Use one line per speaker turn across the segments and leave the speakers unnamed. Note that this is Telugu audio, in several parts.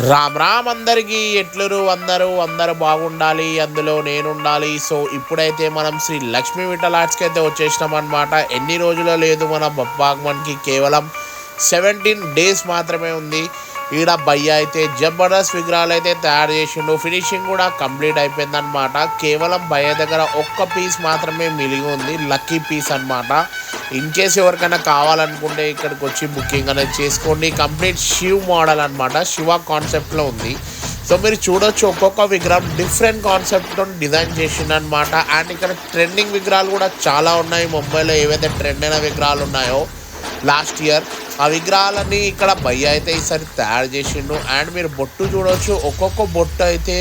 రామ్ రామ్ అందరికీ ఎట్లురు అందరూ బాగుండాలి, అందులో నేనుండాలి. సో ఇప్పుడైతే మనం శ్రీ లక్ష్మీ విఠల్ ఆర్ట్స్కి అయితే వచ్చేసినాం అనమాట. ఎన్ని రోజులు లేదు మన బప్పాగమన్కి, కేవలం 17 డేస్ మాత్రమే ఉంది. ఈడ భయ్య అయితే జబర్దస్త్ విగ్రహాలు అయితే తయారు చేసిండు. ఫినిషింగ్ కూడా కంప్లీట్ అయిపోయిందనమాట. కేవలం భయ్య దగ్గర ఒక్క పీస్ మాత్రమే మిలిగి ఉంది, లక్కీ పీస్ అనమాట. ఇన్ కేస్ ఎవరికైనా కావాలనుకుంటే ఇక్కడికి వచ్చి బుకింగ్ అనేది చేసుకోండి. కంప్లీట్ శివ్ మోడల్ అనమాట, శివ కాన్సెప్ట్లో ఉంది. సో మీరు చూడొచ్చు, ఒక్కొక్క విగ్రహం డిఫరెంట్ కాన్సెప్ట్తో డిజైన్ చేసిండనమాట. అండ్ ఇక్కడ ట్రెండింగ్ విగ్రహాలు కూడా చాలా ఉన్నాయి. ముంబైలో ఏవైతే ట్రెండ్ అయిన విగ్రహాలు ఉన్నాయో లాస్ట్ ఇయర్, ఆ విగ్రహాలన్నీ ఇక్కడ భయ్య అయితే ఈసారి తయారు చేసిండు. అండ్ మీరు బొట్టు చూడవచ్చు, ఒక్కొక్క బొట్టు అయితే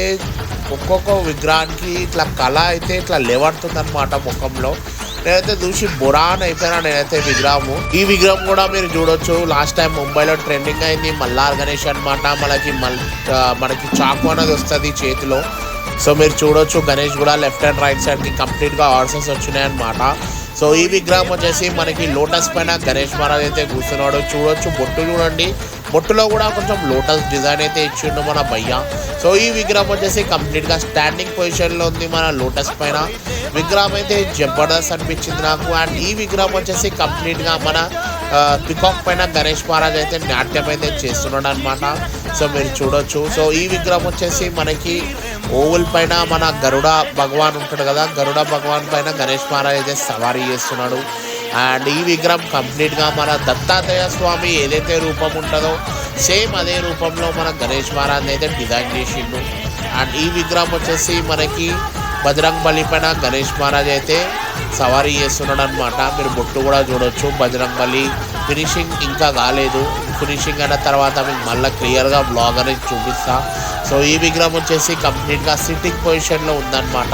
ఒక్కొక్క విగ్రహానికి ఇట్లా కళ అయితే ఇట్లా లేవడుతుంది అనమాట ముఖంలో. నేనైతే చూసి బురాన్ అయిపోయినా నేనైతే విగ్రహము. ఈ విగ్రహం కూడా మీరు చూడొచ్చు, లాస్ట్ టైం ముంబైలో ట్రెండింగ్ అయింది మల్లార్ గణేష్ అనమాట. మనకి చాకు అనేది వస్తుంది చేతిలో. సో మీరు చూడొచ్చు, గణేష్ కూడా లెఫ్ట్ అండ్ రైట్ సైడ్కి కంప్లీట్గా హార్సెస్ వచ్చినాయి అనమాట. సో ఈ విగ్రహం వచ్చేసి మనకి లోటస్ పైన గణేష్ మహారాజ్ అయితే కూర్చున్నాడు. చూడొచ్చు, బొట్టు చూడండి, బొట్టులో కూడా కొంచెం లోటస్ డిజైన్ అయితే ఇచ్చిండు మన భయ్య. సో ఈ విగ్రహం వచ్చేసి కంప్లీట్గా స్టాండింగ్ పొజిషన్లో ఉంది మన లోటస్ పైన. విగ్రహం అయితే జబర్దస్త్ అనిపించింది నాకు. అండ్ ఈ విగ్రహం వచ్చేసి కంప్లీట్గా మన పికాక్ పైన గణేష్ మహారాజ్ అయితే నాట్యం అయితే చేస్తున్నాడు అనమాట. సో మీరు చూడొచ్చు. సో ఈ విగ్రహం వచ్చేసి మనకి ఓవల్ పైన మన గరుడ భగవాన్ ఉంటాడు కదా, గరుడ భగవాన్ పైన గణేష్ మహారాజ్ అయితే సవారీ చేస్తున్నాడు. అండ్ ఈ విగ్రహం కంప్లీట్గా మన దత్తాత్రేయ స్వామి ఏదైతే రూపం ఉంటుందో సేమ్ అదే రూపంలో మన గణేష్ మహారాజ్ అయితే డిజైన్ చేసిండు. అండ్ ఈ విగ్రహం వచ్చేసి మనకి బజరంగ్ బలి పైన గణేష్ మహారాజ్ అయితే సవారీ చేస్తున్నాడు అనమాట. మీరు బొట్టు కూడా చూడొచ్చు. బజరంగ్ బలి ఫినిషింగ్ ఇంకా కాలేదు, ఫినిషింగ్ అయిన తర్వాత మీకు మళ్ళీ క్లియర్గా బ్లాగ్ అనేది చూపిస్తా. సో ఈ విగ్రహం వచ్చేసి కంప్లీట్గా సిట్టింగ్ పొజిషన్లో ఉందన్నమాట.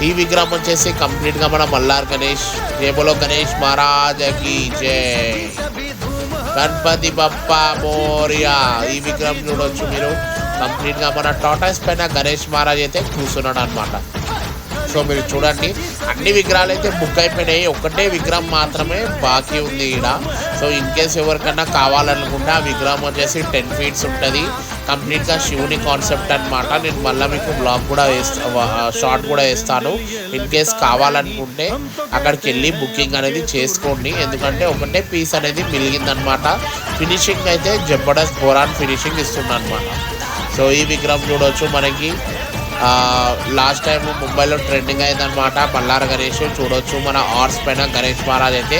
ఈ విగ్రహం వచ్చేసి కంప్లీట్గా మన మల్లార్ గణేష్, రేబోలో గణేష్ మహారాజకి జై, గణపతి బప్పా మోరియా. ఈ విగ్రహం చూడవచ్చు మీరు, కంప్లీట్గా మన టాటాస్ పైన గణేష్ మహారాజ్ అయితే కూర్చున్నాడు అనమాట. సో మీరు చూడండి, అన్ని విగ్రహాలు అయితే బుక్ అయిపోయినాయి, ఒకటే విగ్రహం మాత్రమే బాకీ ఉంది ఈడ. సో ఇన్ కేస్ ఎవరికైనా కావాలనుకుంటే ఆ విగ్రహం వచ్చేసి 10 feet ఉంటుంది. కంప్లీట్గా శివుని కాన్సెప్ట్ అనమాట. నేను మళ్ళీ మీకు బ్లాగ్ కూడా షార్ట్ కూడా వేస్తాను. ఇన్ కేస్ కావాలనుకుంటే అక్కడికి వెళ్ళి బుకింగ్ అనేది చేసుకోండి, ఎందుకంటే ఒకటే పీస్ అనేది మిలిగిందనమాట. ఫినిషింగ్ అయితే జబర్దస్త్ బోరాన్ ఫినిషింగ్ ఇస్తుంది అనమాట. సో ఈ విగ్రహం చూడవచ్చు, మనకి లాస్ట్ టైం ముంబైలో ట్రెండింగ్ అయిందనమాట మల్లార్ గణేష్. చూడొచ్చు, మన హార్స్ పైన గణేష్ మహారాజ్ అయితే